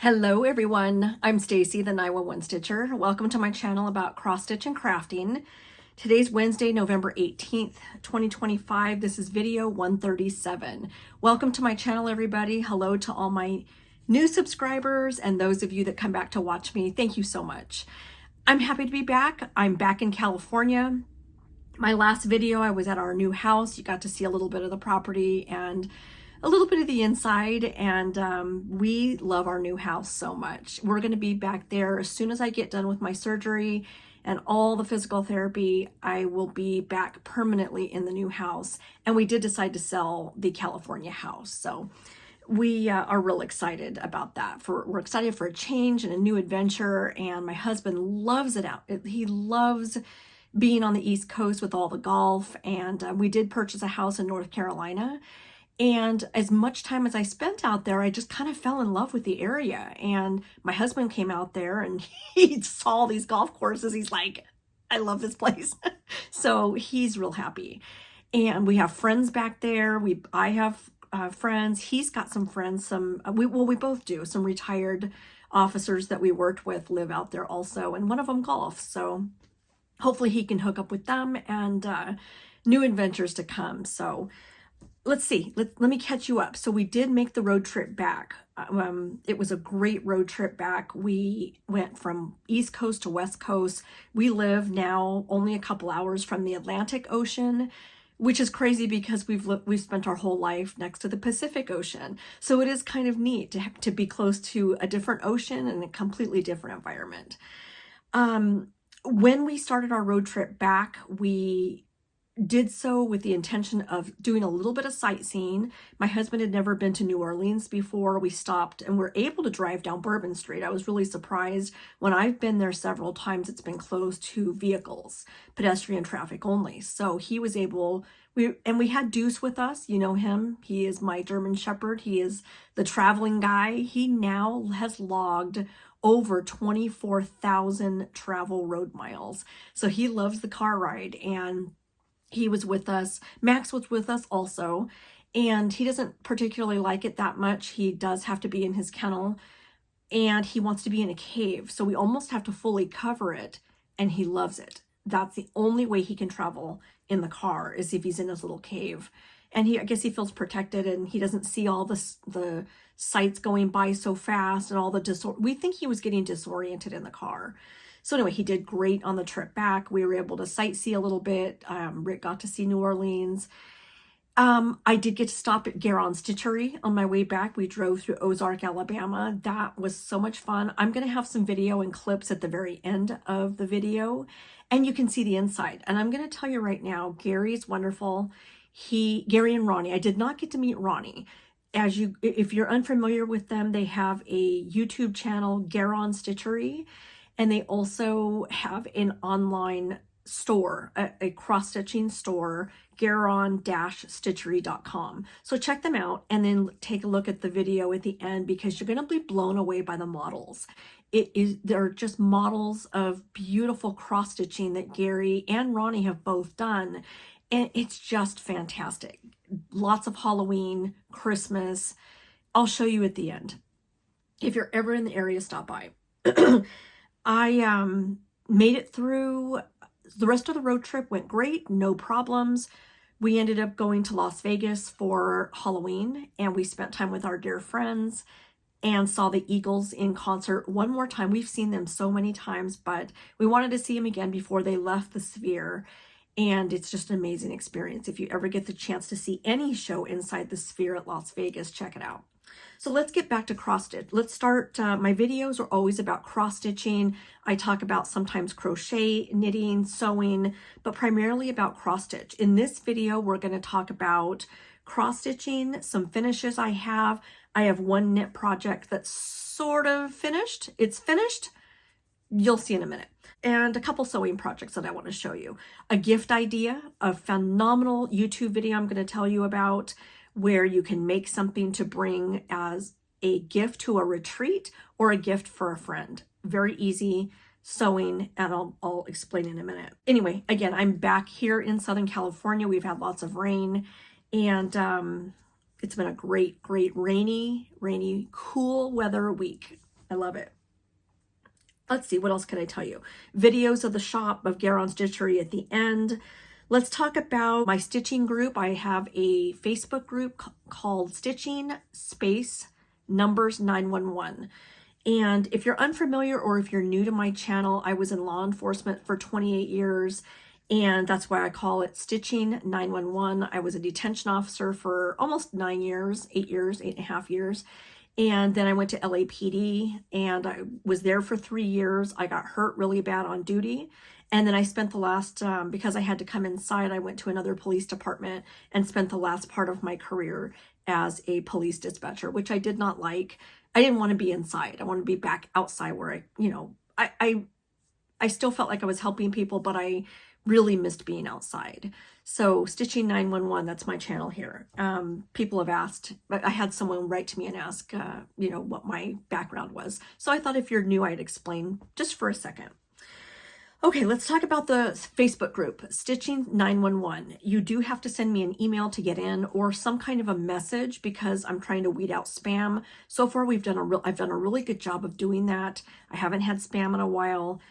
Hello everyone, I'm Stacy, the 911 Stitcher. Welcome to my channel about cross stitch and crafting. Today's Wednesday, November 18th, 2025. This is video 137. Welcome to my channel, everybody. Hello to all my new subscribers and those of you that come back to watch me. Thank you so much. I'm happy to be back. I'm back in California. My last video, I was at our new house. You got to see a little bit of the property and a little bit of the inside, and we love our new house so much. We're going to be back there as soon as I get done with my surgery and all the physical therapy. I will be back permanently in the new house, and we did decide to sell the California house, so we are real excited about that. We're excited for a change and a new adventure, and my husband loves it out. He loves being on the East Coast with all the golf, and we did purchase a house in North Carolina. And as much time as I spent out there, I just kind of fell in love with the area. And my husband came out there and he saw these golf courses. He's like, I love this place. So he's real happy. And we have friends back there. I have friends. He's got some friends, we both do. Some retired officers that we worked with live out there also. And one of them golfs. So hopefully he can hook up with them and new adventures to come. So let's see, let me catch you up. So we did make the road trip back. It was a great road trip back. We went from East Coast to West Coast. We live now only a couple hours from the Atlantic Ocean, which is crazy because we've spent our whole life next to the Pacific Ocean. So it is kind of neat to be close to a different ocean and a completely different environment. When we started our road trip back, we did so with the intention of doing a little bit of sightseeing. My husband had never been to New Orleans before. We stopped and were able to drive down Bourbon Street. I was really surprised. When I've been there several times, it's been closed to vehicles, pedestrian traffic only. So he was able, we had Deuce with us. You know him. He is my German Shepherd. He is the traveling guy. He now has logged over 24,000 travel road miles. So he loves the car ride, and he was with us. Max was with us also, and he doesn't particularly like it that much. He does have to be in his kennel, and he wants to be in a cave. So we almost have to fully cover it, and he loves it. That's the only way he can travel in the car, is if he's in his little cave. And I guess he feels protected, and he doesn't see all the sights going by so fast and all we think he was getting disoriented in the car. So anyway, he did great on the trip back. We were able to sightsee a little bit. Rick got to see New Orleans. I did get to stop at Garon Stitchery on my way back. We drove through Ozark, Alabama. That was so much fun. I'm going to have some video and clips at the very end of the video, and you can see the inside. And I'm going to tell you right now, Gary's wonderful. Gary and Ronnie, I did not get to meet Ronnie. If you're unfamiliar with them, they have a YouTube channel, Garon Stitchery. And they also have an online store, a cross-stitching store, garon-stitchery.com. So check them out and then take a look at the video at the end, because you're going to be blown away by the models. They're just models of beautiful cross-stitching that Gary and Ronnie have both done. And it's just fantastic. Lots of Halloween, Christmas. I'll show you at the end. If you're ever in the area, stop by. I made it through. The rest of the road trip went great, no problems. We ended up going to Las Vegas for Halloween, and we spent time with our dear friends and saw the Eagles in concert one more time. We've seen them so many times, but we wanted to see them again before they left the Sphere. And it's just an amazing experience. If you ever get the chance to see any show inside the Sphere at Las Vegas, check it out. So let's get back to cross stitch. Let's start. My videos are always about cross stitching. I talk about sometimes crochet, knitting, sewing, but primarily about cross stitch. In this video, we're going to talk about cross stitching, some finishes I have. I have one knit project that's sort of finished. It's finished. You'll see in a minute. And a couple sewing projects that I want to show you. A gift idea, a phenomenal YouTube video I'm going to tell you about, where you can make something to bring as a gift to a retreat or a gift for a friend. Very easy sewing, and I'll explain in a minute. Anyway, again, I'm back here in Southern California. We've had lots of rain, and it's been a great rainy, cool weather week. I love it. Let's see, what else can I tell you? Videos of the shop of Garon Stitchery at the end. Let's talk about my stitching group. I have a Facebook group called Stitching Space Numbers 911. And if you're unfamiliar or if you're new to my channel, I was in law enforcement for 28 years. And that's why I call it Stitching 911. I was a detention officer for almost 9 years, 8 years, 8.5 years. And then I went to LAPD and I was there for 3 years. I got hurt really bad on duty. And then I spent the last, because I had to come inside, I went to another police department and spent the last part of my career as a police dispatcher, which I did not like. I didn't want to be inside. I wanted to be back outside where I still felt like I was helping people, but I really missed being outside. So Stitching 911, that's my channel here. People have asked, I had someone write to me and ask, what my background was. So I thought if you're new, I'd explain just for a second. Okay, let's talk about the Facebook group, Stitching 911. You do have to send me an email to get in or some kind of a message because I'm trying to weed out spam. So far, I've done a really good job of doing that. I haven't had spam in a while.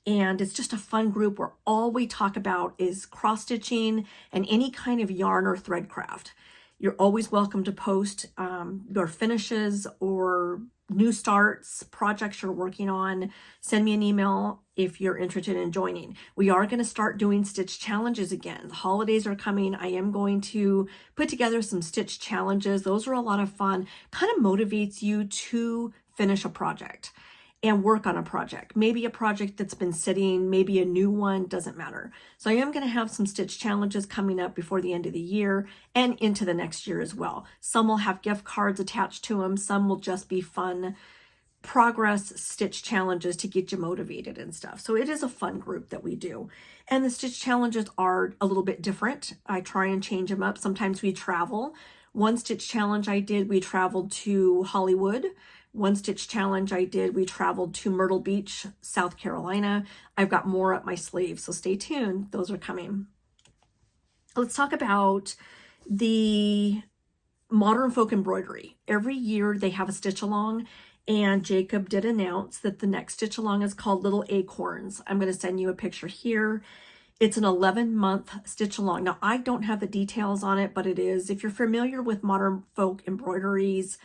And it's just a fun group where all we talk about is cross stitching and any kind of yarn or thread craft. You're always welcome to post your finishes or new starts, projects you're working on. Send me an email if you're interested in joining. We are going to start doing stitch challenges again. The holidays are coming. I am going to put together some stitch challenges. Those are a lot of fun. Kind of motivates you to finish a project and work on a project. Maybe a project that's been sitting, maybe a new one, doesn't matter. So I am going to have some stitch challenges coming up before the end of the year and into the next year as well. Some will have gift cards attached to them. Some will just be fun progress stitch challenges to get you motivated and stuff. So it is a fun group that we do. And the stitch challenges are a little bit different. I try and change them up. Sometimes we travel. One stitch challenge I did, we traveled to Hollywood. One stitch challenge I did, we traveled to Myrtle Beach, South Carolina. I've got more up my sleeve, so stay tuned. Those are coming. Let's talk about the Modern Folk Embroidery. Every year they have a stitch along, and Jacob did announce that the next stitch along is called Little Acorns. I'm going to send you a picture here. It's an 11-month stitch along. Now, I don't have the details on it, but it is. If you're familiar with Modern Folk Embroideries,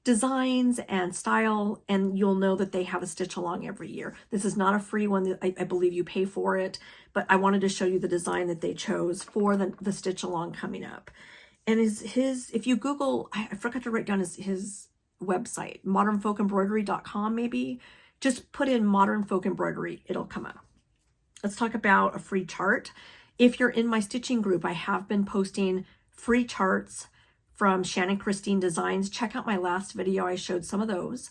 designs and style, and you'll know that they have a stitch along every year. This is not a free one. I believe you pay for it, but I wanted to show you the design that they chose for the stitch along coming up. And if you Google, I forgot to write down his website, modernfolkembroidery.com maybe. Just put in Modern Folk Embroidery, it'll come up. Let's talk about a free chart. If you're in my stitching group, I have been posting free charts from Shannon Christine Designs. Check out my last video. I showed some of those.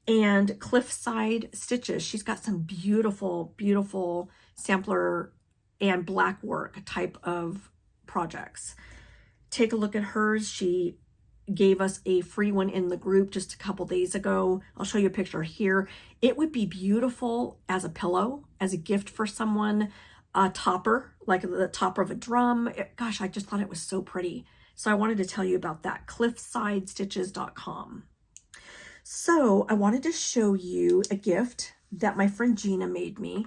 And Cliffside Stitches. She's got some beautiful, beautiful sampler and black work type of projects. Take a look at hers. She gave us a free one in the group just a couple days ago. I'll show you a picture here. It would be beautiful as a pillow, as a gift for someone, a topper, like the topper of a drum. Gosh, I just thought it was so pretty. So I wanted to tell you about that, cliffsidestitches.com. So I wanted to show you a gift that my friend Gina made me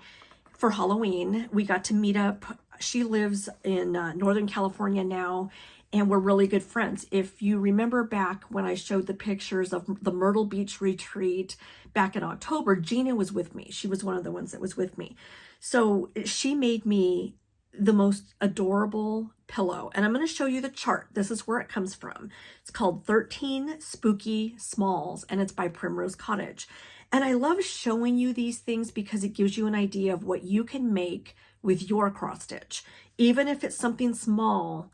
for Halloween. We got to meet up. She lives in Northern California now, and we're really good friends. If you remember back when I showed the pictures of the Myrtle Beach retreat back in October, Gina was with me. She was one of the ones that was with me. So she made me the most adorable pillow, and I'm going to show you the chart. This is where it comes from. It's called 13 Spooky Smalls, and it's by Primrose Cottage. And I love showing you these things because it gives you an idea of what you can make with your cross stitch. Even if it's something small,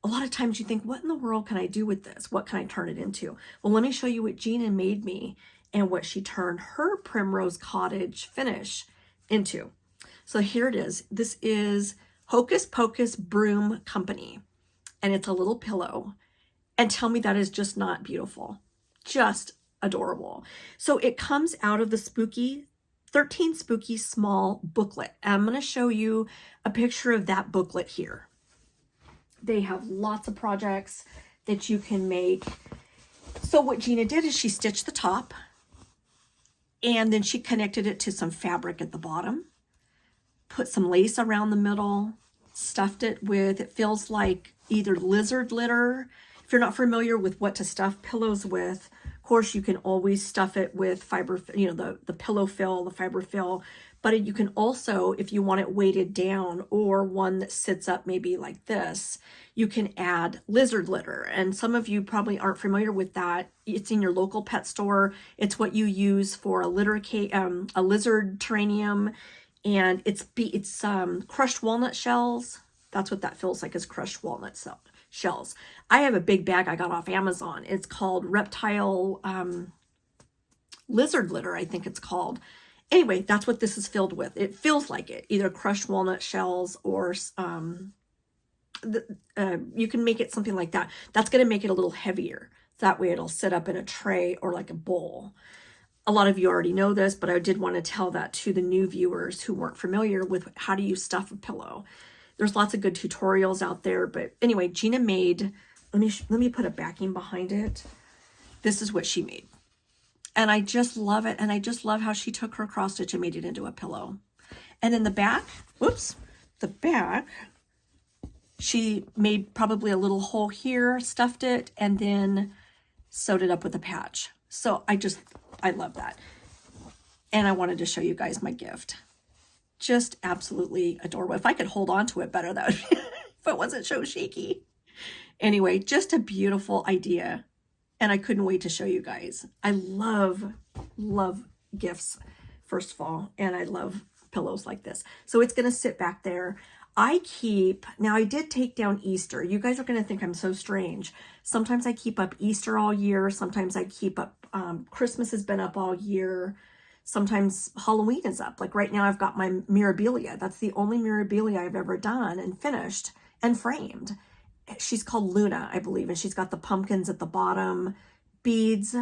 a lot of times you think, what in the world can I do with this? What can I turn it into? Well, let me show you what Gina made me and what she turned her Primrose Cottage finish into. So here it is. This is Hocus Pocus Broom Company, and it's a little pillow. And tell me that is just not beautiful. Just adorable. So it comes out of the 13 Spooky Small booklet. And I'm going to show you a picture of that booklet here. They have lots of projects that you can make. So what Gina did is she stitched the top, And then she connected it to some fabric at the bottom, put some lace around the middle, stuffed it with, it feels like either lizard litter. If you're not familiar with what to stuff pillows with, of course, you can always stuff it with fiber, you know, the pillow fill, the fiber fill, but you can also, if you want it weighted down or one that sits up maybe like this, you can add lizard litter. And some of you probably aren't familiar with that. It's in your local pet store. It's what you use for a a lizard terrarium. And it's crushed walnut shells. That's what that feels like, is crushed walnut shells. I have a big bag I got off Amazon. It's called reptile lizard litter, I think it's called. Anyway, that's what this is filled with. It feels like it, either crushed walnut shells or you can make it something like that. That's going to make it a little heavier. That way it'll sit up in a tray or like a bowl. A lot of you already know this, but I did want to tell that to the new viewers who weren't familiar with how do you stuff a pillow. There's lots of good tutorials out there, but anyway, Gina made, let me put a backing behind it. This is what she made. And I just love it. And I just love how she took her cross stitch and made it into a pillow. And in the back, whoops, the back, she made probably a little hole here, stuffed it, and then sewed it up with a patch. So I love that. And I wanted to show you guys my gift. Just absolutely adorable. If I could hold on to it better, that would be, if it wasn't so shaky. Anyway, just a beautiful idea. And I couldn't wait to show you guys. I love gifts, first of all, and I love pillows like this. So it's going to sit back there. Now I did take down Easter. You guys are going to think I'm so strange. Sometimes I keep up Easter all year. Sometimes I keep up, Christmas has been up all year. Sometimes Halloween is up. Like right now I've got my Mirabilia. That's the only Mirabilia I've ever done and finished and framed. She's called Luna, I believe, and she's got the pumpkins at the bottom, beads,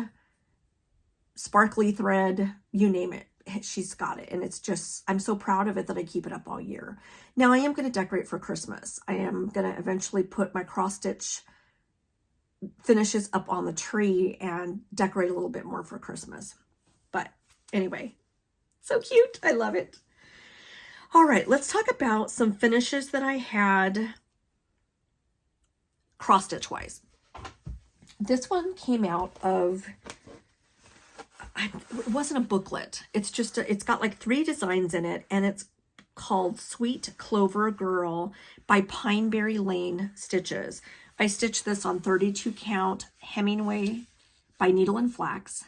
sparkly thread, you name it. She's got it. And it's just, I'm so proud of it that I keep it up all year. Now I am going to decorate for Christmas. I am going to eventually put my cross stitch finishes up on the tree and decorate a little bit more for Christmas. But anyway, so cute. I love it. All right, let's talk about some finishes that I had cross stitch wise. This one came out of, it wasn't a booklet. It's just, it's got like 3 designs in it, and it's called Sweet Clover Girl by Pineberry Lane Stitches. I stitched this on 32 count Hemingway by Needle and Flax.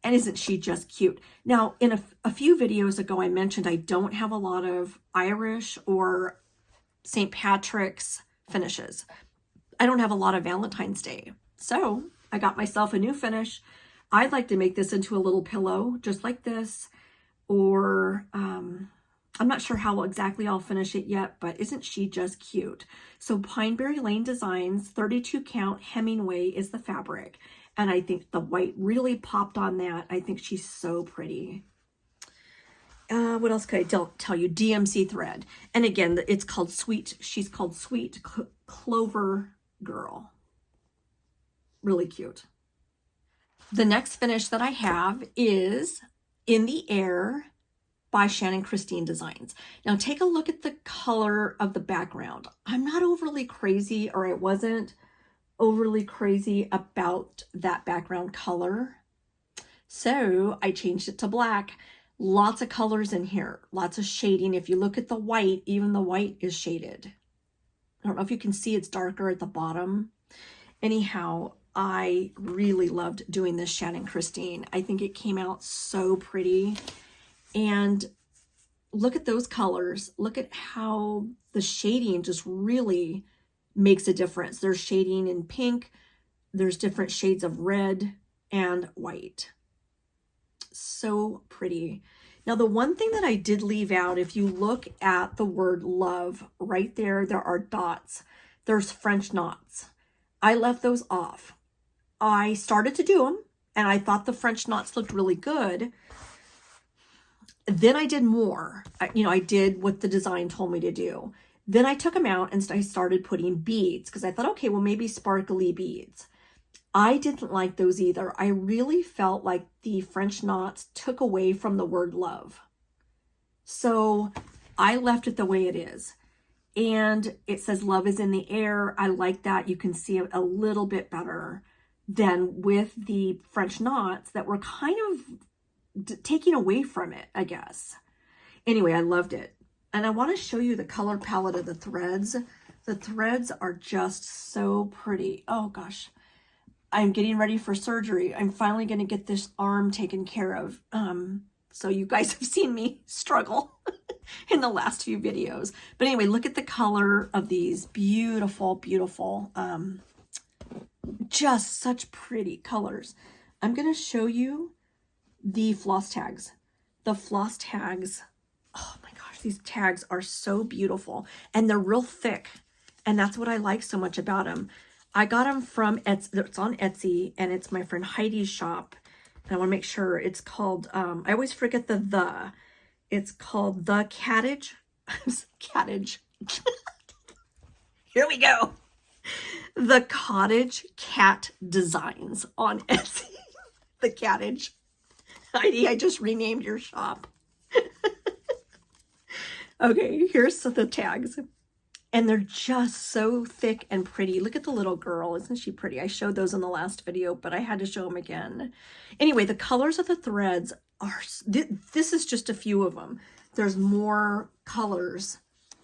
And isn't she just cute? Now, in a few videos ago, I mentioned I don't have a lot of Irish or St. Patrick's finishes. I don't have a lot of Valentine's Day. So I got myself a new finish. I'd like to make this into a little pillow, just like this. Or I'm not sure how exactly I'll finish it yet, but isn't she just cute? So Pineberry Lane Designs, 32 count Hemingway is the fabric. And I think the white really popped on that. I think she's so pretty. What else could I tell you? DMC thread. And again, it's called Sweet. She's called Sweet Clover Girl. Really cute. The next finish that I have is In the Air by Shannon Christine Designs. Now take a look at the color of the background. I'm not overly crazy, or I wasn't overly crazy about that background color. So I changed it to black. Lots of colors in here, lots of shading. If you look at the white, even the white is shaded. I don't know if you can see, it's darker at the bottom. Anyhow, I really loved doing this Shannon Christine. I think it came out so pretty. And look at those colors. Look at how the shading just really makes a difference. There's shading in pink. There's different shades of red and white. So pretty. Now, the one thing that I did leave out, if you look at the word love right there, there are dots. There's French knots. I left those off. I started to do them, and I thought the French knots looked really good. Then I did more. I did what the design told me to do. Then I took them out and I started putting beads, because I thought, okay, well, maybe sparkly beads. I didn't like those either. I really felt like the French knots took away from the word love. So I left it the way it is. And it says love is in the air. I like that. You can see it a little bit better than with the French knots that were kind of taking away from it, I guess. Anyway, I loved it. And I want to show you the color palette of the threads. The threads are just so pretty. Oh gosh. I'm getting ready for surgery. I'm finally going to get this arm taken care of. So you guys have seen me struggle in the last few videos. But anyway, look at the color of these beautiful, beautiful, just such pretty colors. I'm going to show you the floss tags. The floss tags, oh my gosh, these tags are so beautiful and they're real thick. And that's what I like so much about them. I got them from Etsy. It's on Etsy, and it's my friend Heidi's shop. And I want to make sure it's called, I always forget the. It's called the Cottage. Cottage. Here we go. The Cottage Cat Designs on Etsy. The Cottage. Heidi, I just renamed your shop. Okay, here's the tags. And they're just so thick and pretty. Look at the little girl. Isn't she pretty? I showed those in the last video, but I had to show them again. Anyway, the colors of the threads are, this is just a few of them. There's more colors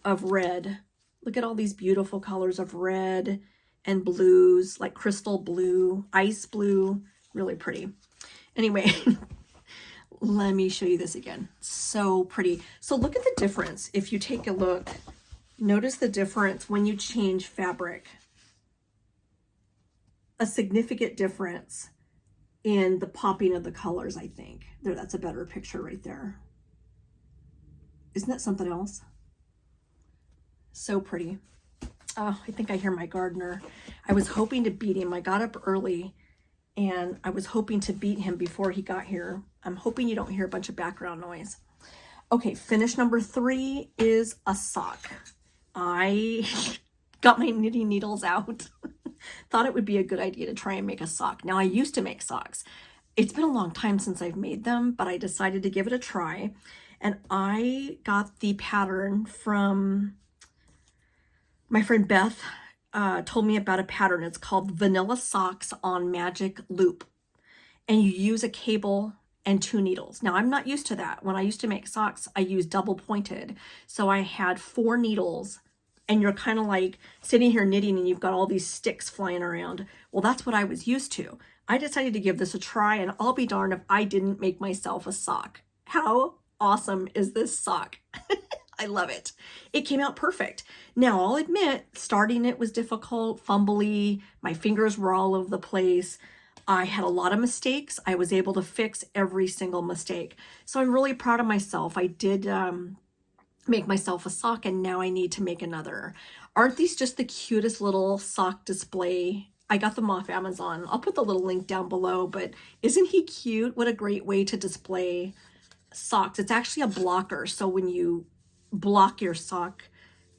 of red. Look at all these beautiful colors of red and blues, like crystal blue, ice blue, really pretty. Anyway, let me show you this again. So pretty. So look at the difference. If you take a look, notice the difference when you change fabric. A significant difference in the popping of the colors, I think. There, that's a better picture right there. Isn't that something else? So pretty. Oh, I think I hear my gardener. I was hoping to beat him. I got up early and I was hoping to beat him before he got here. I'm hoping you don't hear a bunch of background noise. Okay, finish number 3 is a sock. I got my knitting needles out. Thought it would be a good idea to try and make a sock. Now, I used to make socks. It's been a long time since I've made them, but I decided to give it a try. And I got the pattern from my friend Beth. Told me about a pattern. It's called Vanilla Socks on Magic Loop. And you use a cable and 2 needles. Now, I'm not used to that. When I used to make socks, I used double pointed. So I had 4 needles, and you're kind of like sitting here knitting and you've got all these sticks flying around. Well, that's what I was used to. I decided to give this a try, and I'll be darned if I didn't make myself a sock. How awesome is this sock? I love it. It came out perfect. Now, I'll admit, starting it was difficult, fumbly. My fingers were all over the place. I had a lot of mistakes. I was able to fix every single mistake. So I'm really proud of myself. I did make myself a sock, and now I need to make another. Aren't these just the cutest little sock display? I got them off Amazon. I'll put the little link down below, but isn't he cute? What a great way to display socks. It's actually a blocker. So when you block your sock,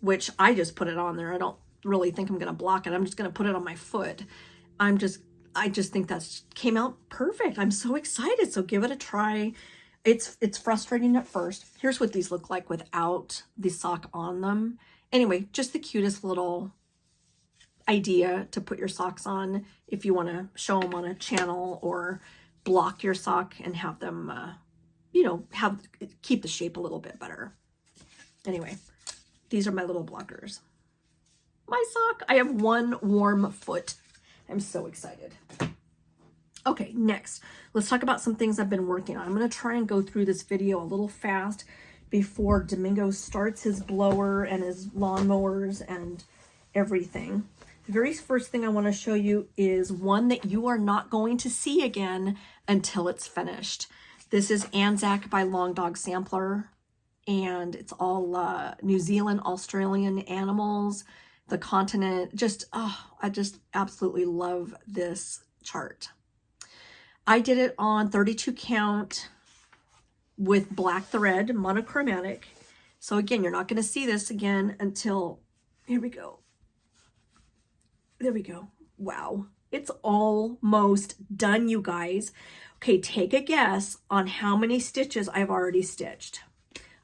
which I just put it on there, I don't really think I'm going to block it. I'm just going to put it on my foot. I just think that came out perfect. I'm so excited. So give it a try. It's frustrating at first. Here's what these look like without the sock on them. Anyway, just the cutest little idea to put your socks on if you want to show them on a channel or block your sock and have them, you know, keep the shape a little bit better. Anyway, these are my little blockers. My sock. I have 1 warm foot. I'm so excited. Okay, next, let's talk about some things I've been working on. I'm going to try and go through this video a little fast before Domingo starts his blower and his lawnmowers and everything. The very first thing I want to show you is one that you are not going to see again until it's finished. This is Anzac by Long Dog Sampler, and it's all New Zealand, Australian animals, the continent. Just, oh, I just absolutely love this chart. I did it on 32 count with black thread, monochromatic. So again, you're not going to see this again until, here we go. There we go. Wow. It's almost done, you guys. Okay, take a guess on how many stitches I've already stitched.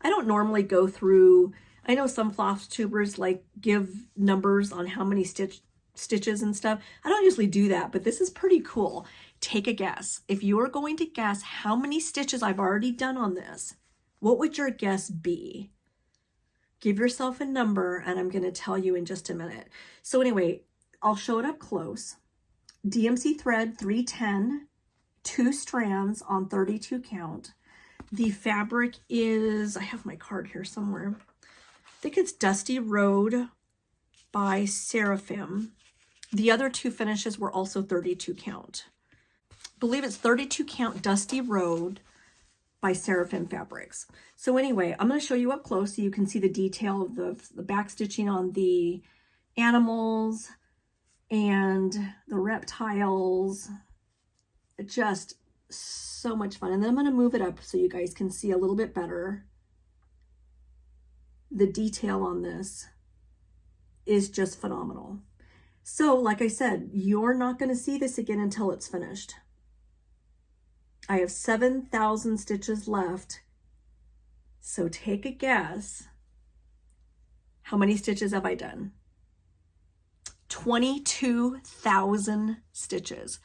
I don't normally go through, I know some Flosstubers like give numbers on how many stitches and stuff. I don't usually do that, but this is pretty cool. Take a guess. If you are going to guess how many stitches I've already done on this, what would your guess be? Give yourself a number, and I'm going to tell you in just a minute. So anyway, I'll show it up close. DMC thread 310, 2 strands on 32 count. The fabric is, I have my card here somewhere. I think it's Dusty Road by Seraphim. The other 2 finishes were also 32 count. I believe it's 32 count Dusty Road by Seraphim Fabrics. So anyway, I'm going to show you up close so you can see the detail of the back stitching on the animals and the reptiles. Just so much fun. And then I'm going to move it up so you guys can see a little bit better. The detail on this is just phenomenal. So like I said, you're not going to see this again until it's finished. I have 7,000 stitches left. So take a guess. How many stitches have I done? 22,000 stitches.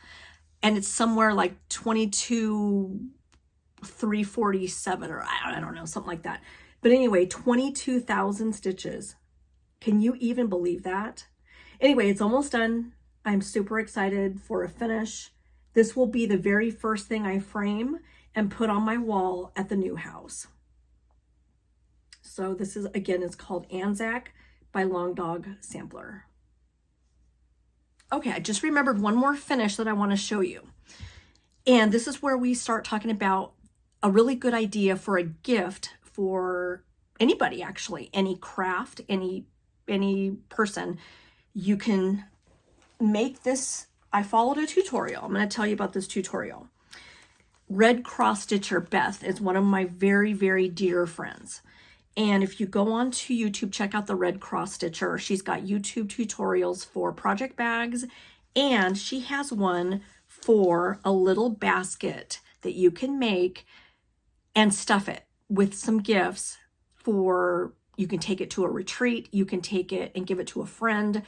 And it's somewhere like 22,347 or I don't know, something like that. But anyway, 22,000 stitches. Can you even believe that? Anyway, it's almost done. I'm super excited for a finish. This will be the very first thing I frame and put on my wall at the new house. So this is, again, it's called Anzac by Long Dog Sampler. Okay, I just remembered one more finish that I want to show you. And this is where we start talking about a really good idea for a gift for anybody, actually, any craft, any person. You can make this. I followed a tutorial. I'm going to tell you about this tutorial. Red Cross Stitcher Beth is one of my very, very dear friends. And if you go on to YouTube, check out the Red Cross Stitcher. She's got YouTube tutorials for project bags, and she has one for a little basket that you can make and stuff it with some gifts for, you can take it to a retreat, you can take it and give it to a friend.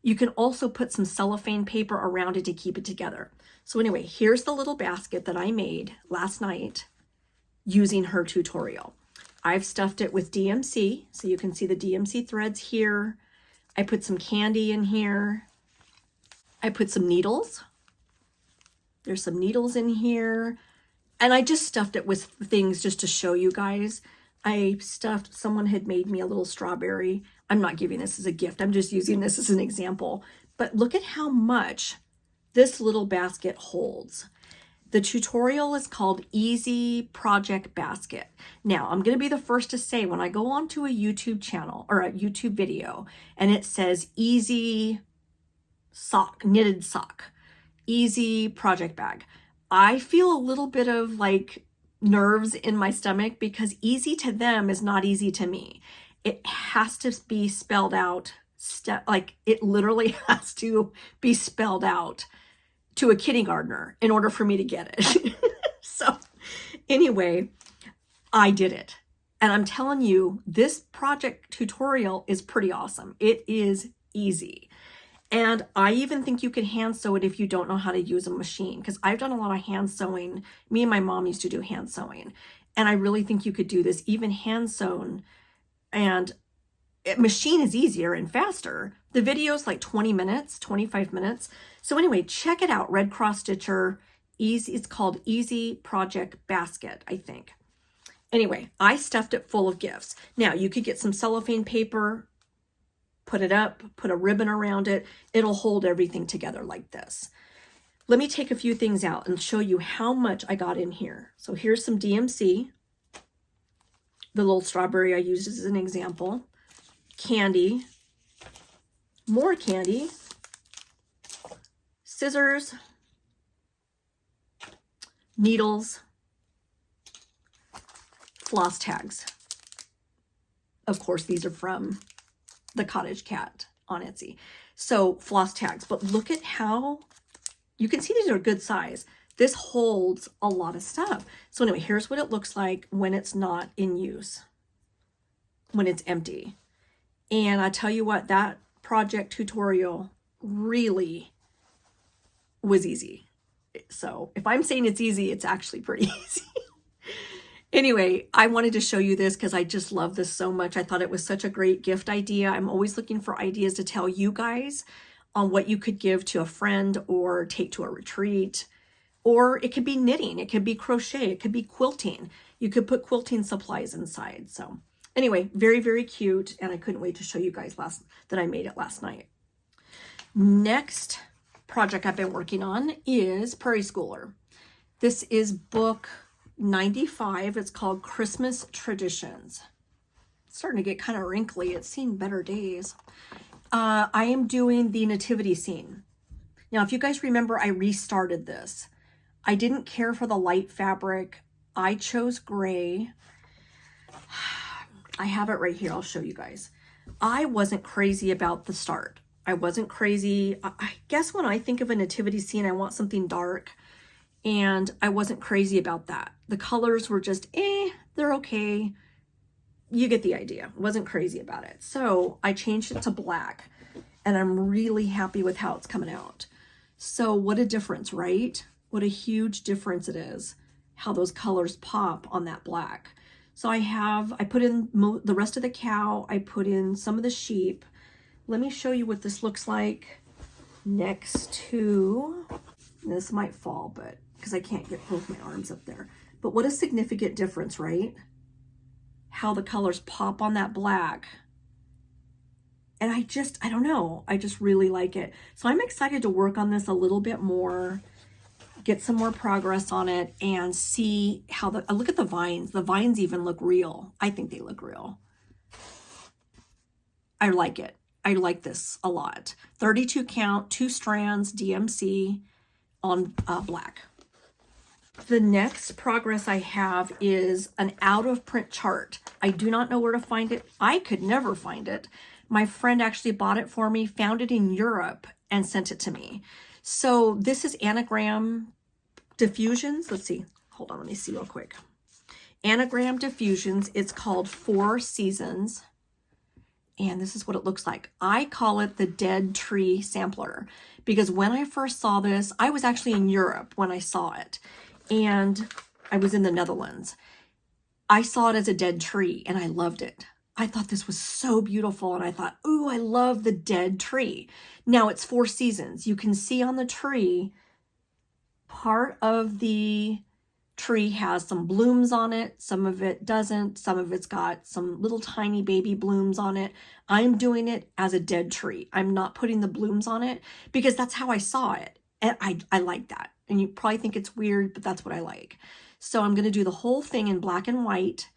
You can also put some cellophane paper around it to keep it together. So anyway, here's the little basket that I made last night using her tutorial. I've stuffed it with DMC, so you can see the DMC threads here. I put some candy in here. I put some needles. There's some needles in here. And I just stuffed it with things just to show you guys. Someone had made me a little strawberry. I'm not giving this as a gift. I'm just using this as an example. But look at how much this little basket holds. The tutorial is called Easy Project Basket. Now, I'm going to be the first to say when I go onto a YouTube channel or a YouTube video and it says Easy Sock, Knitted Sock, Easy Project Bag, I feel a little bit of like nerves in my stomach because easy to them is not easy to me. It has to be spelled out, like it literally has to be spelled out to a kindergartner in order for me to get it. So anyway, I did it. And I'm telling you, this project tutorial is pretty awesome. It is easy. And I even think you can hand sew it if you don't know how to use a machine, because I've done a lot of hand sewing. Me and my mom used to do hand sewing. And I really think you could do this even hand sewn. And machine is easier and faster. The video is like 20 minutes, 25 minutes. So anyway, check it out. Red Cross Stitcher, easy. It's called Easy Project Basket, I think. Anyway, I stuffed it full of gifts. Now you could get some cellophane paper, put it up, put a ribbon around it. It'll hold everything together like this. Let me take a few things out and show you how much I got in here. So here's some DMC. The little strawberry I used as an example. Candy, more candy, scissors, needles, floss tags. Of course, these are from the Cottage cat on Etsy. So floss tags, but look at how you can see these are good size. This holds a lot of stuff. So anyway, here's what it looks like when it's not in use, when it's empty. And I tell you what, that project tutorial really was easy. So if I'm saying it's easy, it's actually pretty easy. Anyway, I wanted to show you this because I just love this so much. I thought it was such a great gift idea. I'm always looking for ideas to tell you guys on what you could give to a friend or take to a retreat. Or it could be knitting, it could be crochet, it could be quilting. You could put quilting supplies inside. So anyway, very, very cute. And I couldn't wait to show you guys that I made it last night. Next project I've been working on is Prairie Schooler. This is book 95. It's called Christmas Traditions. It's starting to get kind of wrinkly. It's seen better days. I am doing the nativity scene. Now, if you guys remember, I restarted this. I didn't care for the light fabric. I chose gray. I have it right here. I'll show you guys. I wasn't crazy about the start. I wasn't crazy. I guess when I think of a nativity scene, I want something dark. And I wasn't crazy about that. The colors were just, they're okay. You get the idea. Wasn't crazy about it. So I changed it to black. And I'm really happy with how it's coming out. So what a difference, right? What a huge difference it is. How those colors pop on that black. So I put in the rest of the cow. I put in some of the sheep. Let me show you what this looks like next to, this might fall, but because I can't get both my arms up there. But what a significant difference, right? How the colors pop on that black. And I don't know, I just really like it. So I'm excited to work on this a little bit more, get some more progress on it, and see how look at the vines. The vines even look real. I think they look real. I like it. I like this a lot. 32 count, 2 strands, DMC on black. The next progress I have is an out of print chart. I do not know where to find it. I could never find it. My friend actually bought it for me, found it in Europe, and sent it to me. So this is Anagram Diffusions. Let's see. Hold on, let me see real quick. Anagram Diffusions. It's called 4 Seasons. And this is what it looks like. I call it the Dead Tree Sampler because when I first saw this, I was actually in Europe when I saw it. And I was in the Netherlands. I saw it as a dead tree and I loved it. I thought this was so beautiful and I thought, ooh, I love the dead tree. Now it's 4 seasons. You can see on the tree, part of the tree has some blooms on it. Some of it doesn't. Some of it's got some little tiny baby blooms on it. I'm doing it as a dead tree. I'm not putting the blooms on it because that's how I saw it. And I like that. And you probably think it's weird, but that's what I like. So I'm going to do the whole thing in black and white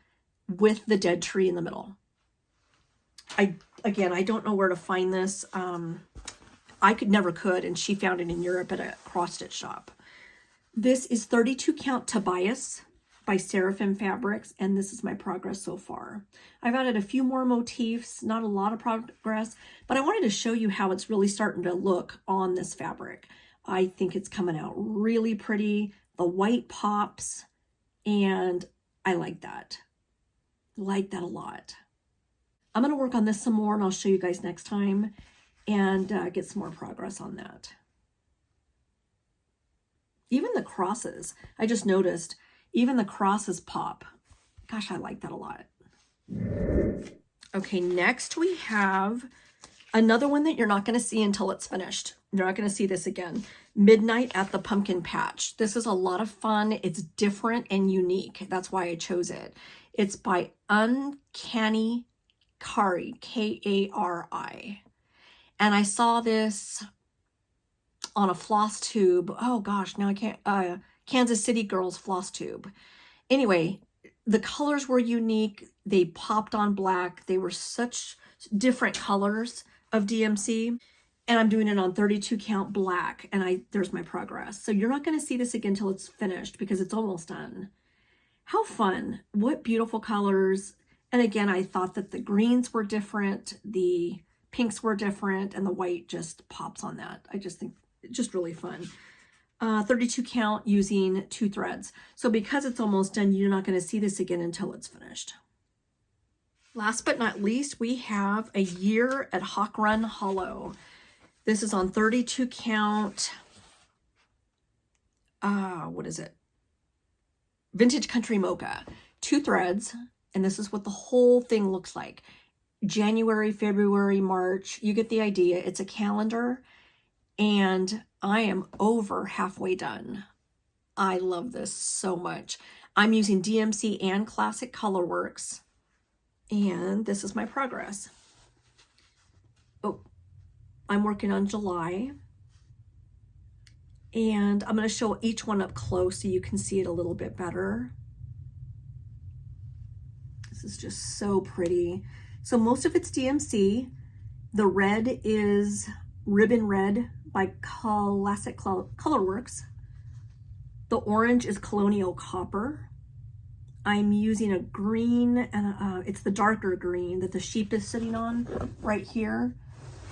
with the dead tree in the middle. Again, I don't know where to find this. I never could, and she found it in Europe at a cross-stitch shop. This is 32 count Tobias by Seraphim Fabrics, and this is my progress so far. I've added a few more motifs, not a lot of progress, but I wanted to show you how it's really starting to look on this fabric. I think it's coming out really pretty. The white pops, and I like that. Like that a lot. I'm going to work on this some more, and I'll show you guys next time and get some more progress on that. Even the crosses, I just noticed, even the crosses pop. Gosh, I like that a lot. Okay, next we have another one that you're not going to see until it's finished. You're not going to see this again. Midnight at the Pumpkin Patch. This is a lot of fun. It's different and unique. That's why I chose it. It's by Uncanny Kari, K-A-R-I. And I saw this on a Flosstube. Oh gosh, now I can't, Kansas City Girls Flosstube. Anyway, the colors were unique. They popped on black. They were such different colors of DMC. And I'm doing it on 32 count black. And there's my progress. So you're not going to see this again until it's finished because it's almost done. How fun. What beautiful colors. And again, I thought that the greens were different. The pinks were different. And the white just pops on that. I just think it's just really fun. 32 count using 2 threads. So because it's almost done, you're not going to see this again until it's finished. Last but not least, we have a year at Hawk Run Hollow. This is on 32 count. What is it? Vintage Country Mocha. 2 threads, and this is what the whole thing looks like. January, February, March. You get the idea. It's a calendar, and I am over halfway done. I love this so much. I'm using DMC and Classic Colorworks, and this is my progress. Oh, I'm working on July, and I'm going to show each one up close so you can see it a little bit better. This is just so pretty. So most of it's DMC. The red is Ribbon Red by Classic Colorworks. The orange is Colonial Copper. I'm using a green, and it's the darker green that the sheep is sitting on right here.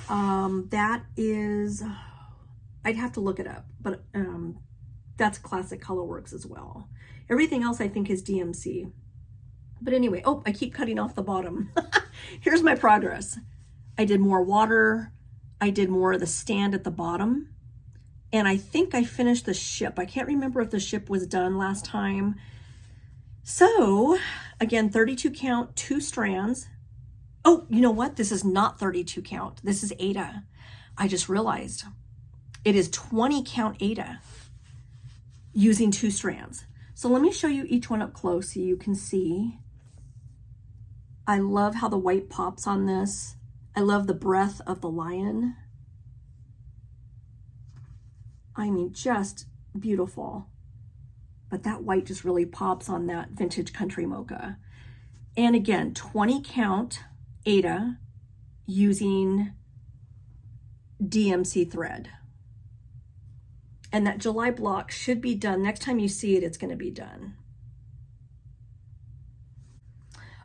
That is, I'd have to look it up, but that's Classic Colorworks as well. Everything else I think is DMC. But anyway, oh, I keep cutting off the bottom. Here's my progress. I did more water. I did more of the stand at the bottom. And I think I finished the ship. I can't remember if the ship was done last time. So again, 32 count, 2 strands. Oh, you know what? This is not 32 count. This is Ada. I just realized it is 20 count Ada using 2 strands. So let me show you each one up close so you can see. I love how the white pops on this. I love the breath of the lion. I mean, just beautiful. But that white just really pops on that Vintage Country Mocha. And again, 20 count Ada using DMC thread. And that July block should be done. Next time you see it, it's going to be done.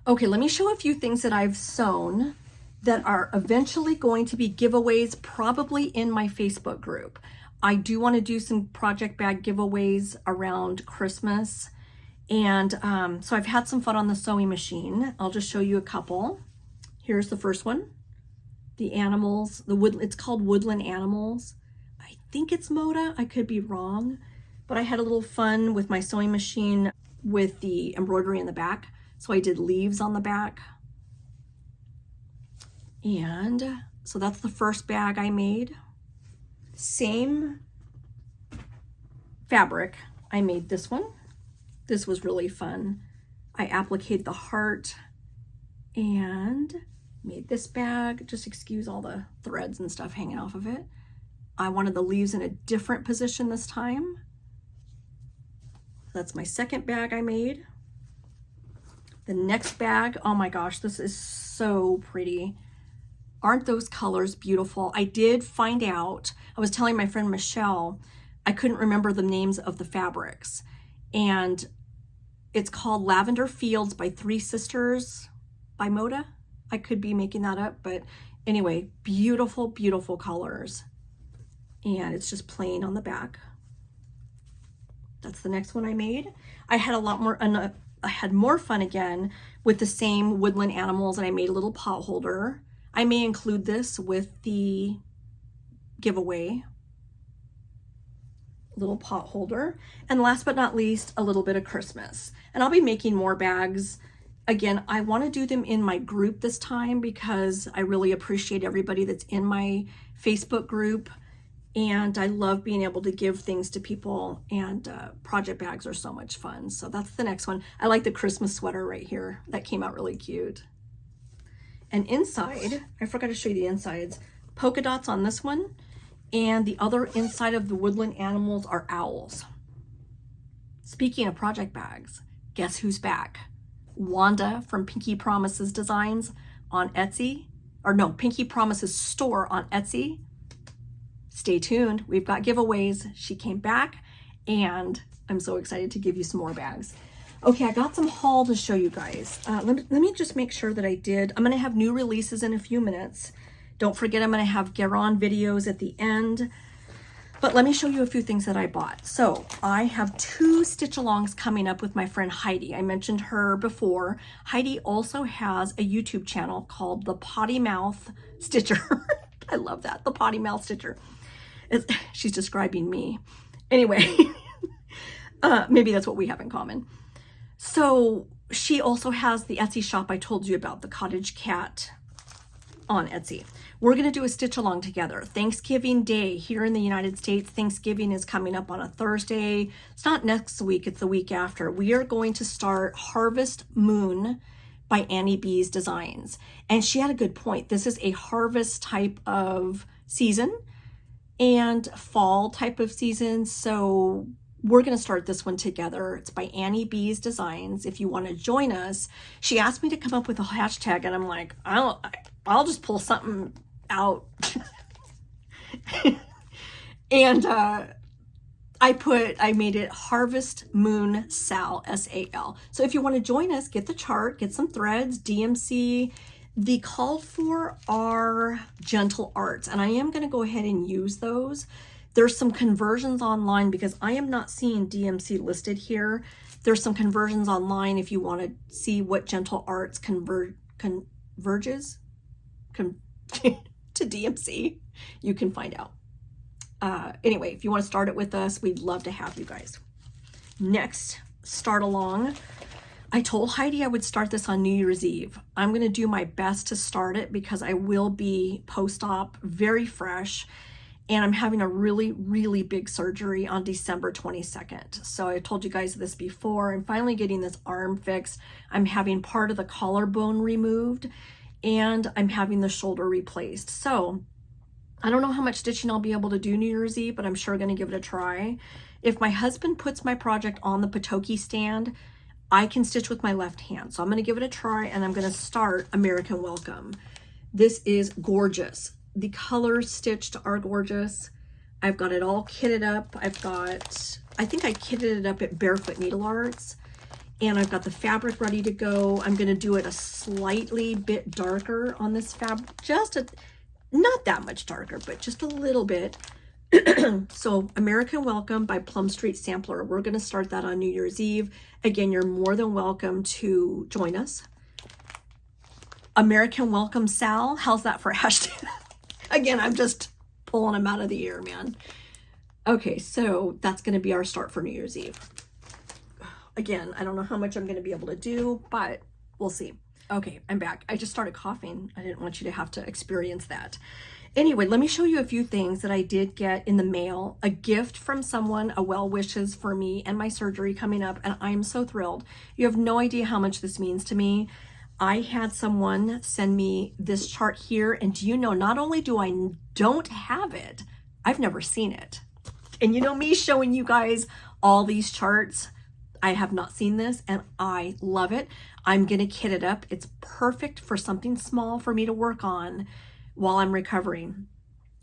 Okay, let me show a few things that I've sewn that are eventually going to be giveaways, probably in my Facebook group. I do want to do some project bag giveaways around Christmas. And so I've had some fun on the sewing machine. I'll just show you a couple. Here's the first one. The animals, it's called Woodland Animals. I think it's Moda, I could be wrong. But I had a little fun with my sewing machine with the embroidery in the back. So I did leaves on the back. And so that's the first bag I made. Same fabric, I made this one. This was really fun. I appliqued the heart and made this bag. Just excuse all the threads and stuff hanging off of it. I wanted the leaves in a different position this time. That's my second bag I made. The next bag, oh my gosh, this is so pretty. Aren't those colors beautiful? I did find out, I was telling my friend Michelle, I couldn't remember the names of the fabrics. And it's called Lavender Fields by 3 Sisters by Moda. I could be making that up, but anyway, beautiful, beautiful colors. And it's just plain on the back. That's the next one I made. I had a lot more, I had more fun again with the same woodland animals, and I made a little pot holder. I may include this with the giveaway. Little pot holder. And last but not least, a little bit of Christmas. And I'll be making more bags. Again, I want to do them in my group this time because I really appreciate everybody that's in my Facebook group. And I love being able to give things to people, and project bags are so much fun. So that's the next one. I like the Christmas sweater right here. That came out really cute. And inside, I forgot to show you the insides. Polka dots on this one. And the other inside of the woodland animals are owls. Speaking of project bags, guess who's back? Wanda from Pinky Promises Designs on Etsy. Or no, Pinky Promises Store on Etsy. Stay tuned. We've got giveaways. She came back, and I'm so excited to give you some more bags. Okay, I got some haul to show you guys. Let me just make sure that I did. I'm going to have new releases in a few minutes. Don't forget, I'm going to have Garon videos at the end. But let me show you a few things that I bought. So I have 2 stitch-alongs coming up with my friend Heidi. I mentioned her before. Heidi also has a YouTube channel called The Potty Mouth Stitcher. I love that, The Potty Mouth Stitcher. She's describing me. Anyway, maybe that's what we have in common. So she also has the Etsy shop I told you about, the Cottage Cat on Etsy. We're going to do a stitch along together. Thanksgiving Day here in the United States. Thanksgiving is coming up on a Thursday. It's not next week, it's the week after. We are going to start Harvest Moon by Annie B's Designs. And she had a good point. This is a harvest type of season and fall type of season. So we're going to start this one together. It's by Annie B's Designs. If you want to join us, she asked me to come up with a hashtag, and I'm like, I'll just pull something out. And I made it Harvest Moon Sal, S-A-L. So if you want to join us, get the chart, get some threads, DMC. The called for are gentle arts, and I am going to go ahead and use those. There's some conversions online because I am not seeing DMC listed here. There's some conversions online if you want to see what gentle arts converges to DMC. You can find out. Anyway, if you want to start it with us, we'd love to have you guys. Next, start along. I told Heidi I would start this on New Year's Eve. I'm going to do my best to start it because I will be post-op, very fresh. And I'm having a really, really big surgery on December 22nd. So I told you guys this before. I'm finally getting this arm fixed. I'm having part of the collarbone removed, and I'm having the shoulder replaced. So I don't know how much stitching I'll be able to do New Year's Eve, but I'm sure going to give it a try. If my husband puts my project on the Patoki stand, I can stitch with my left hand. So I'm going to give it a try, and I'm going to start American Welcome. This is gorgeous. The colors stitched are gorgeous. I've got it all kitted up. I think I kitted it up at Barefoot Needle Arts, and I've got the fabric ready to go. I'm going to do it a slightly bit darker on this fabric, not that much darker, but just a little bit. So American Welcome by Plum Street Sampler. We're going to start that on New Year's Eve. Again, you're more than welcome to join us. American Welcome Sal. How's that for a hashtag? Again, I'm just pulling them out of the air, man. Okay, so that's going to be our start for New Year's Eve. Again, I don't know how much I'm going to be able to do, but we'll see. Okay, I'm back. I just started coughing. I didn't want you to have to experience that. Anyway, let me show you a few things that I did get in the mail. A gift from someone, a well wishes for me and my surgery coming up, and I'm so thrilled. You have no idea how much this means to me. I had someone send me this chart here, and do you know, not only do I don't have it, I've never seen it. And you know me showing you guys all these charts, I have not seen this, and I love it. I'm gonna kit it up. It's perfect for something small for me to work on while I'm recovering.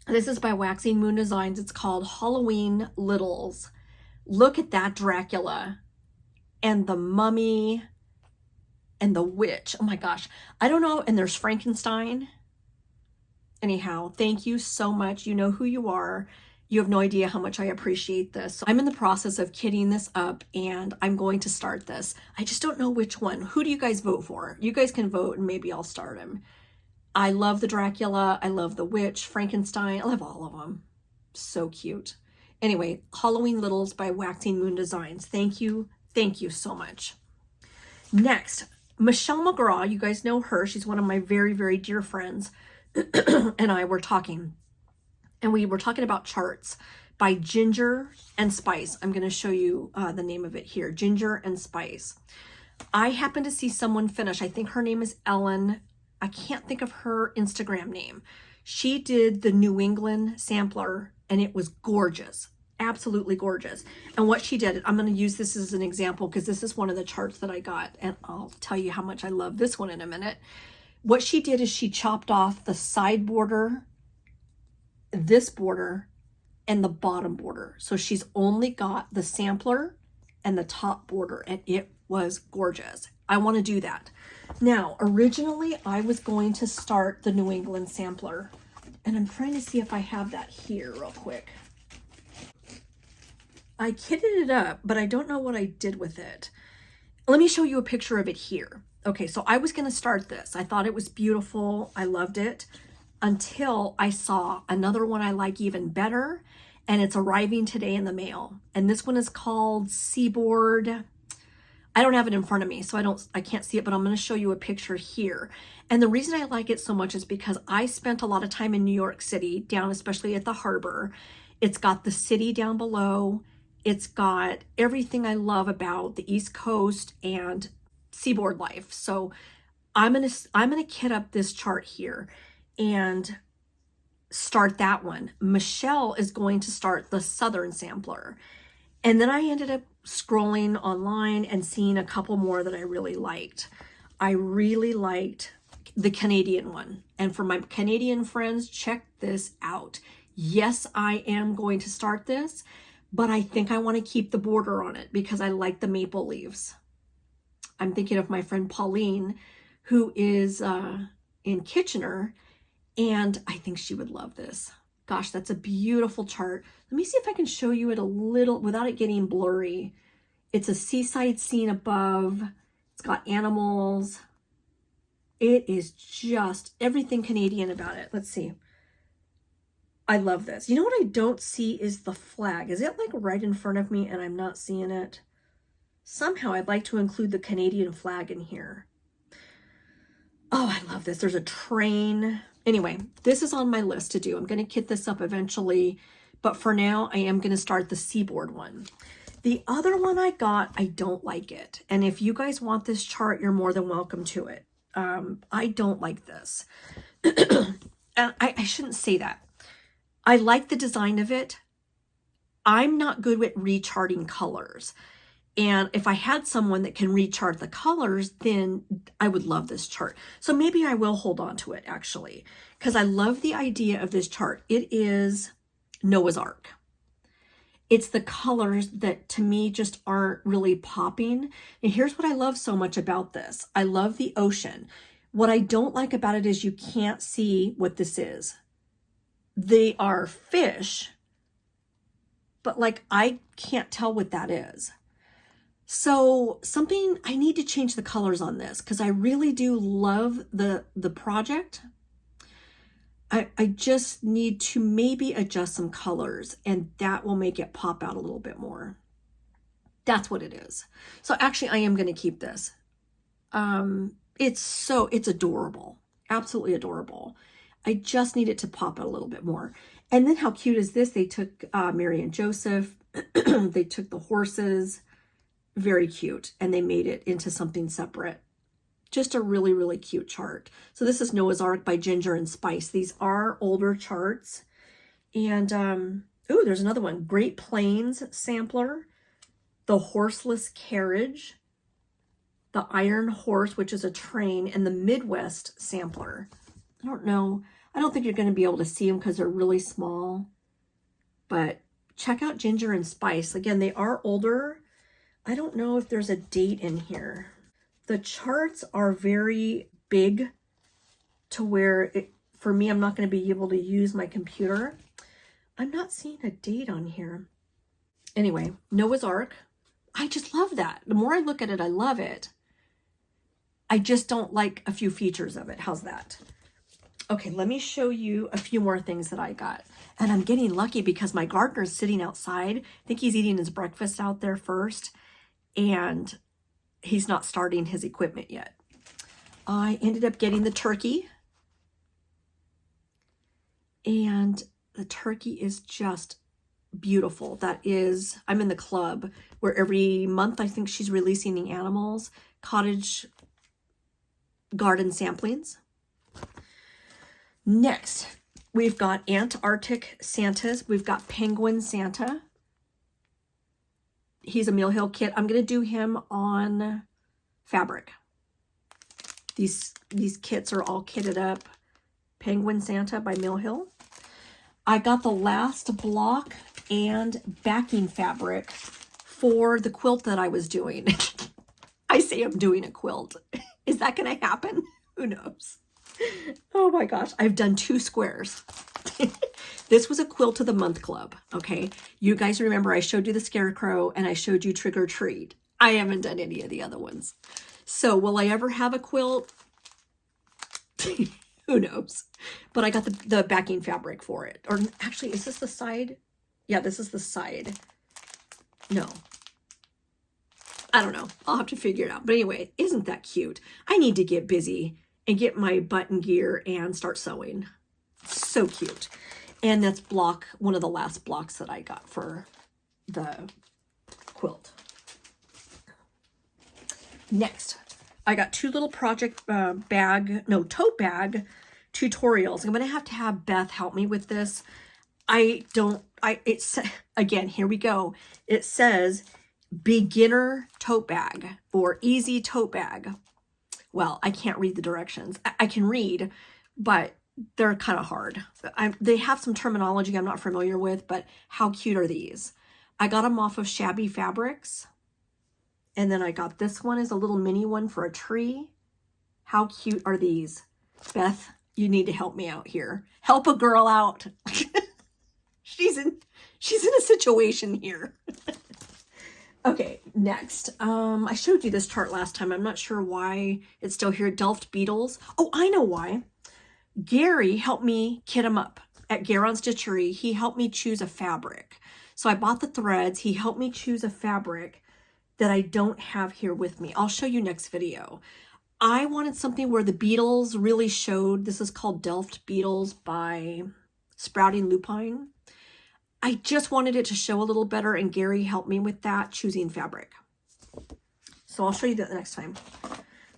This is by Waxing Moon Designs. It's called Halloween Littles. Look at that Dracula and the mummy and the witch. Oh my gosh. I don't know. And there's Frankenstein. Anyhow, thank you so much. You know who you are. You have no idea how much I appreciate this. So I'm in the process of kitting this up, and I'm going to start this. I just don't know which one. Who do you guys vote for? You guys can vote, and maybe I'll start him. I love the Dracula. I love the witch, Frankenstein. I love all of them. So cute. Anyway, Halloween Littles by Waxing Moon Designs. Thank you. Thank you so much. Next, Michelle McGraw, you guys know her. She's one of my very, very dear friends, and I were talking. And we were talking about charts by Ginger and Spice. I'm going to show you the name of it here, Ginger and Spice. I happened to see someone finish. I think her name is Ellen. I can't think of her Instagram name. She did the New England sampler, and it was gorgeous. Absolutely gorgeous. And what she did, I'm going to use this as an example because this is one of the charts that I got, and I'll tell you how much I love this one in a minute. What she did is she chopped off the side border, this border, and the bottom border. So she's only got the sampler and the top border, and it was gorgeous. I want to do that. Now, originally I was going to start the New England sampler, and I'm trying to see if I have that here real quick. I kitted it up, but I don't know what I did with it. Let me show you a picture of it here. Okay, so I was going to start this. I thought it was beautiful. I loved it until I saw another one I like even better, and it's arriving today in the mail. And this one is called Seaboard. I don't have it in front of me, so I can't see it, but I'm going to show you a picture here. And the reason I like it so much is because I spent a lot of time in New York City, down especially at the harbor. It's got the city down below. It's got everything I love about the East Coast and seaboard life. So I'm gonna kit up this chart here and start that one. Michelle is going to start the Southern sampler. And then I ended up scrolling online and seeing a couple more that I really liked. I really liked the Canadian one. And for my Canadian friends, check this out. Yes, I am going to start this, but I think I want to keep the border on it because I like the maple leaves. I'm thinking of my friend Pauline, who is in Kitchener, and I think she would love this. Gosh, that's a beautiful chart. Let me see if I can show you it a little without it getting blurry. It's a seaside scene above. It's got animals. It is just everything Canadian about it. Let's see. I love this. You know what I don't see is the flag. Is it like right in front of me and I'm not seeing it? Somehow I'd like to include the Canadian flag in here. Oh, I love this. There's a train. Anyway, this is on my list to do. I'm going to kit this up eventually, but for now I am going to start the Seaboard one. The other one I got, I don't like it. And if you guys want this chart, you're more than welcome to it. I don't like this. And I shouldn't say that. I like the design of it. I'm not good with recharting colors. And if I had someone that can rechart the colors, then I would love this chart. So maybe I will hold on to it actually, because I love the idea of this chart. It is Noah's Ark. It's the colors that to me just aren't really popping. And here's what I love so much about this. I love the ocean. What I don't like about it is you can't see what this is. They are fish, but like I can't tell what that is. So I need to change the colors on this because I really do love the project. I just need to maybe adjust some colors and that will make it pop out a little bit more. That's what it is. So actually I am going to keep this. It's adorable. Absolutely adorable. I just need it to pop out a little bit more. And then how cute is this? They took Mary and Joseph. They took the horses. Very cute. And they made it into something separate. Just a really, really cute chart. So this is Noah's Ark by Ginger and Spice. These are older charts. And, ooh, there's another one. Great Plains sampler. The Horseless Carriage. The Iron Horse, which is a train. And the Midwest sampler. I don't know. I don't think you're going to be able to see them because they're really small. But check out Ginger and Spice. Again, they are older. I don't know if there's a date in here. The charts are very big to where, for me, I'm not going to be able to use my computer. I'm not seeing a date on here. Anyway, Noah's Ark. I just love that. The more I look at it, I love it. I just don't like a few features of it. How's that? Okay, let me show you a few more things that I got. And I'm getting lucky because my gardener's sitting outside. I think he's eating his breakfast out there first. And he's not starting his equipment yet. I ended up getting the turkey. And the turkey is just beautiful. I'm in the club where every month I think she's releasing the animals. Cottage garden samplings. Next, we've got Antarctic Santas. We've got Penguin Santa. He's a Mill Hill kit. I'm going to do him on fabric. These kits are all kitted up. Penguin Santa by Mill Hill. I got the last block and backing fabric for the quilt that I was doing. I say I'm doing a quilt. Is that going to happen? Who knows? Oh my gosh. I've done 2 squares. This was a quilt of the month club, okay? You guys remember I showed you the scarecrow and I showed you trick or treat. I haven't done any of the other ones. So will I ever have a quilt? Who knows? But I got the backing fabric for it. Or actually, is this the side? Yeah, this is the side. No. I don't know. I'll have to figure it out. But anyway, isn't that cute? I need to get busy and get my button gear and start sewing. So cute. And that's one of the last blocks that I got for the quilt. Next, I got two little project tote bag tutorials. I'm going to have Beth help me with this. Again, here we go. It says beginner tote bag or easy tote bag. Well, I can't read the directions. I can read, but they're kind of hard. They have some terminology I'm not familiar with, but how cute are these? I got them off of Shabby Fabrics. And then I got this one as a little mini one for a tree. How cute are these? Beth, you need to help me out here. Help a girl out. She's in a situation here. Okay, next. I showed you this chart last time. I'm not sure why it's still here. Delft Beetles. Oh, I know why. Gary helped me kit them up at Garon Stitchery. He helped me choose a fabric. So I bought the threads. He helped me choose a fabric that I don't have here with me. I'll show you next video. I wanted something where the beetles really showed. This is called Delft Beetles by Sprouting Lupine. I just wanted it to show a little better, and Gary helped me with that, choosing fabric. So I'll show you that the next time.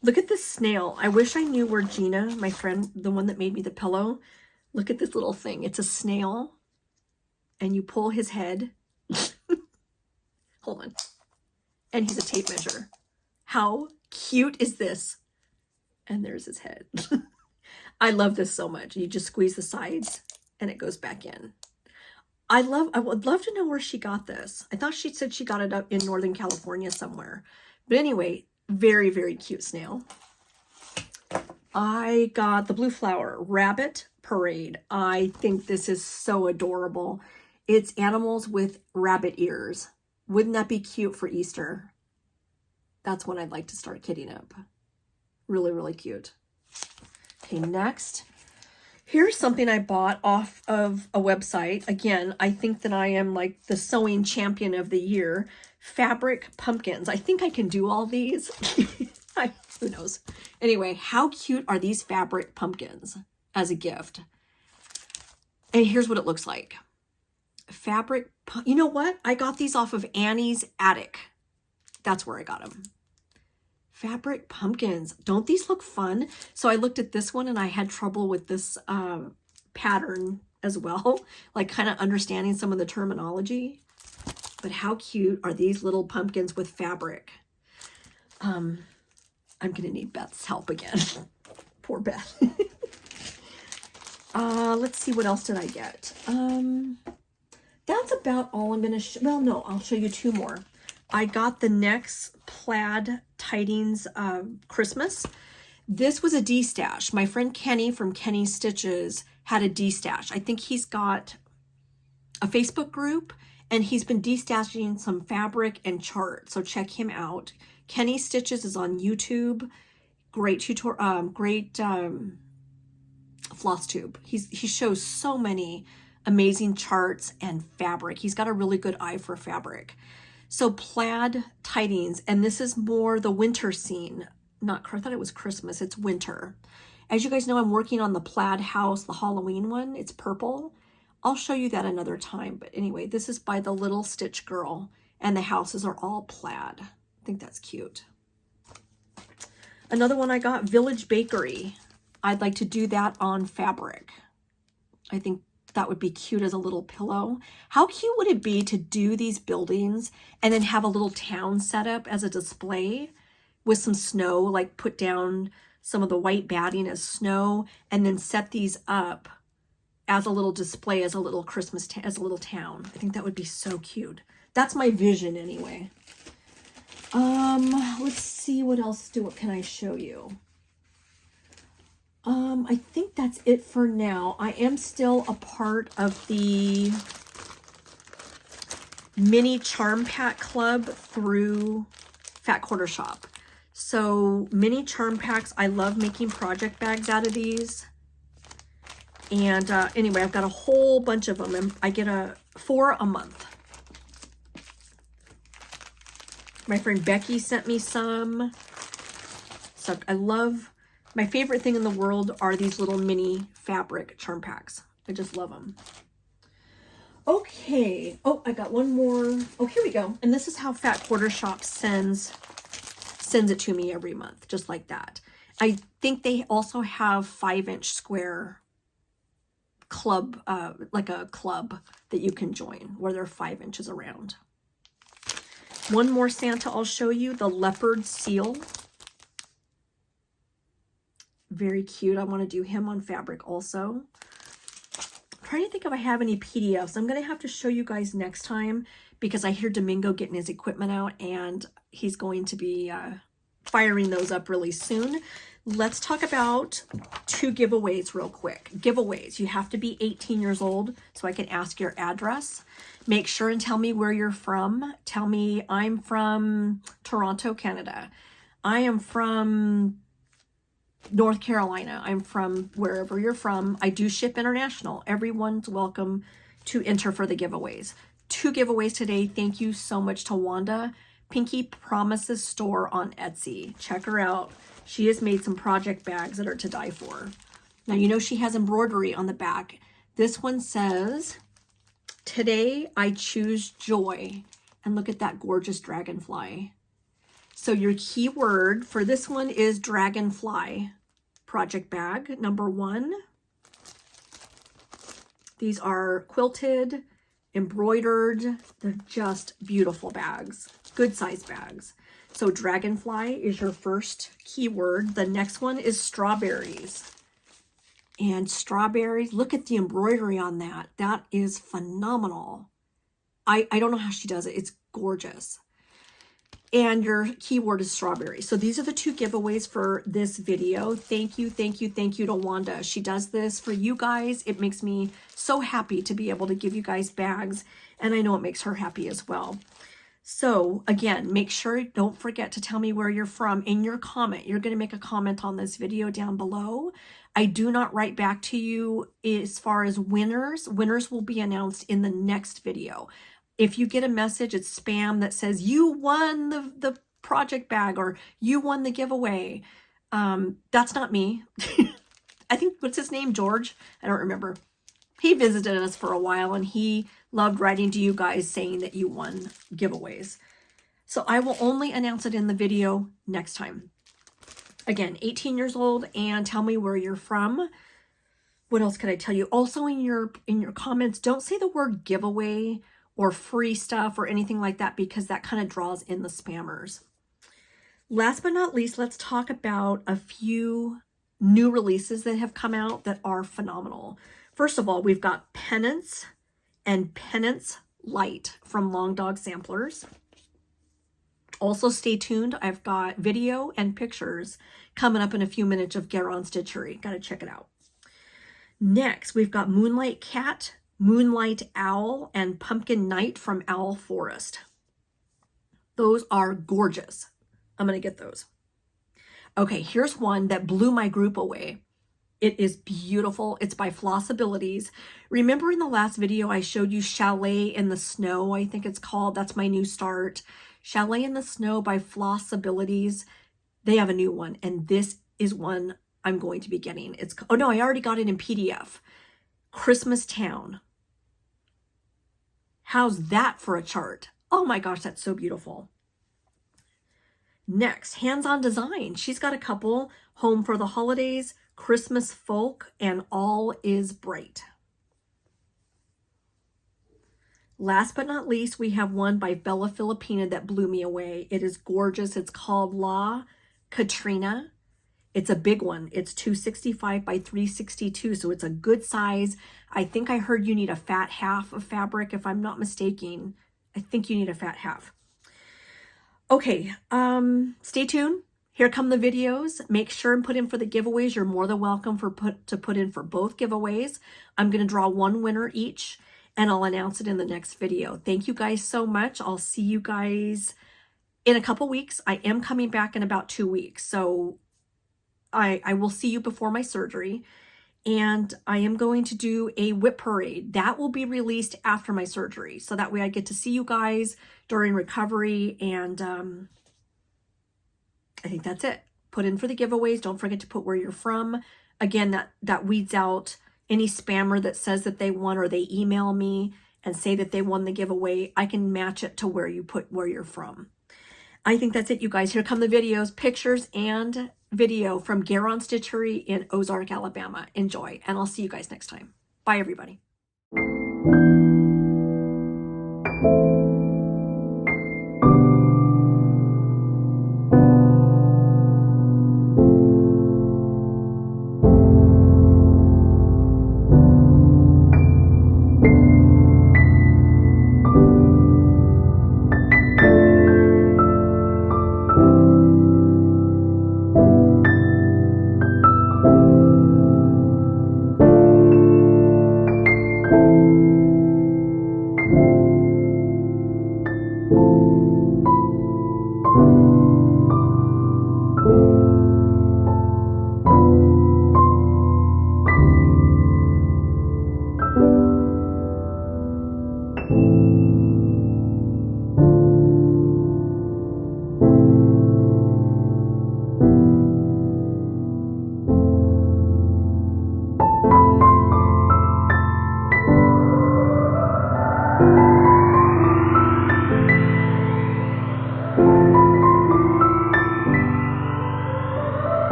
Look at this snail. I wish I knew where Gina, my friend, the one that made me the pillow, look at this little thing. It's a snail, and you pull his head. Hold on. And he's a tape measure. How cute is this? And there's his head. I love this so much. You just squeeze the sides, and it goes back in. I would love to know where she got this. I thought she said she got it up in Northern California somewhere. But anyway, very, very cute snail. I got the Blue Flower Rabbit Parade. I think this is so adorable. It's animals with rabbit ears. Wouldn't that be cute for Easter? That's when I'd like to start kitting up. Really, really cute. Okay, next. Here's something I bought off of a website. Again, I think that I am like the sewing champion of the year. Fabric pumpkins. I think I can do all these. Who knows? Anyway, how cute are these fabric pumpkins as a gift? And here's what it looks like. You know what? I got these off of Annie's Attic. That's where I got them. Fabric pumpkins. Don't these look fun? So I looked at this one and I had trouble with this pattern as well, like kind of understanding some of the terminology. But how cute are these little pumpkins with fabric? I'm going to need Beth's help again. Poor Beth. Let's see, what else did I get? That's about all I'm going to well, no, I'll show you two more. I got the next plaid tidings Christmas. This was a D-stash. My friend Kenny from Kenny Stitches had a D-stash. I think he's got a Facebook group and he's been D-stashing some fabric and charts. So check him out. Kenny Stitches is on YouTube. Great Flosstube. He shows so many amazing charts and fabric. He's got a really good eye for fabric. So plaid tidings, and this is more the winter scene. I thought it was Christmas, it's winter. As you guys know, I'm working on the plaid house, the Halloween one. It's purple. I'll show you that another time. But anyway, this is by the Little Stitch Girl, and the houses are all plaid. I think that's cute. Another one I got, Village Bakery. I'd like to do that on fabric. I think that would be cute as a little pillow. How cute would it be to do these buildings and then have a little town set up as a display with some snow, like put down some of the white batting as snow and then set these up as a little display, as a little Christmas, as a little town. I think that would be so cute. That's my vision anyway. Let's see what else can I show you? I think that's it for now. I am still a part of the mini charm pack club through Fat Quarter Shop. So mini charm packs, I love making project bags out of these. And anyway, I've got a whole bunch of them, and I get 4 a month. My friend Becky sent me some. So I love, my favorite thing in the world are these little mini fabric charm packs. I just love them. Okay. Oh, I got one more. Oh, here we go. And this is how Fat Quarter Shop sends it to me every month, just like that. I think they also have 5-inch square club, like a club that you can join where they're 5 inches around. One more Santa I'll show you, the leopard seal. Very cute. I want to do him on fabric also. I'm trying to think if I have any PDFs. I'm going to have to show you guys next time because I hear Domingo getting his equipment out and he's going to be firing those up really soon. Let's talk about 2 giveaways real quick. Giveaways. You have to be 18 years old so I can ask your address. Make sure and tell me where you're from. Tell me I'm from Toronto, Canada. I am from North Carolina. I'm from wherever you're from. I do ship international. Everyone's welcome to enter for the giveaways. 2 giveaways today. Thank you so much to Wanda. Pinky Promises store on Etsy. Check her out. She has made some project bags that are to die for. Now, you know she has embroidery on the back. This one says, "Today I choose joy." And look at that gorgeous dragonfly. So your keyword for this one is dragonfly. Project bag number 1. These are quilted, embroidered. They're just beautiful bags, good size bags. So dragonfly is your first keyword. The next one is strawberries. And strawberries, look at the embroidery on that. That is phenomenal. I don't know how she does it. It's gorgeous. And your keyword is strawberry. So these are the 2 giveaways for this video. Thank you, thank you, thank you to Wanda. She does this for you guys. It makes me so happy to be able to give you guys bags. And I know it makes her happy as well. So again, make sure, don't forget to tell me where you're from in your comment. You're going to make a comment on this video down below. I do not write back to you as far as winners. Winners will be announced in the next video. If you get a message, it's spam that says you won the project bag or you won the giveaway. That's not me. I think, what's his name? George? I don't remember. He visited us for a while and he loved writing to you guys saying that you won giveaways. So I will only announce it in the video next time. Again, 18 years old, and tell me where you're from. What else could I tell you? Also in your comments, don't say the word giveaway or free stuff or anything like that because that kind of draws in the spammers. Last but not least, let's talk about a few new releases that have come out that are phenomenal. First of all, we've got Penance and Penance Light from Long Dog Samplers. Also, stay tuned. I've got video and pictures coming up in a few minutes of Garon Stitchery. Got to check it out. Next, we've got Moonlight Cat, Moonlight Owl, and Pumpkin Night from Owl Forest. Those are gorgeous. I'm going to get those. Okay, here's one that blew my group away. It is beautiful. It's by Flossabilities. Remember in the last video I showed you Chalet in the Snow, I think it's called. That's my new start. Chalet in the Snow by Flossabilities. They have a new one, and this is one I'm going to be getting. It's, oh no, I already got it in PDF. Christmas Town. How's that for a chart? Oh my gosh, that's so beautiful. Next, Hands-On Design. She's got a couple. Home for the Holidays, Christmas Folk, and All is Bright. Last but not least, we have one by Bella Filipina that blew me away. It is gorgeous. It's called La Katrina. It's a big one. It's 265 by 362, so it's a good size. I think I heard you need a fat half of fabric, if I'm not mistaken. I think you need a fat half. Okay, stay tuned. Here come the videos. Make sure and put in for the giveaways. You're more than welcome to put in for both giveaways. I'm going to draw one winner each, and I'll announce it in the next video. Thank you guys so much. I'll see you guys in a couple weeks. I am coming back in about 2 weeks, so I will see you before my surgery. And I am going to do a whip parade. That will be released after my surgery, so that way I get to see you guys during recovery. And I think that's it. Put in for the giveaways. Don't forget to put where you're from. Again, that weeds out any spammer that says that they won, or they email me and say that they won the giveaway. I can match it to where you put where you're from. I think that's it, you guys. Here come the videos, pictures, and video from Garon Stitchery in Ozark, Alabama. Enjoy, and I'll see you guys next time. Bye, everybody.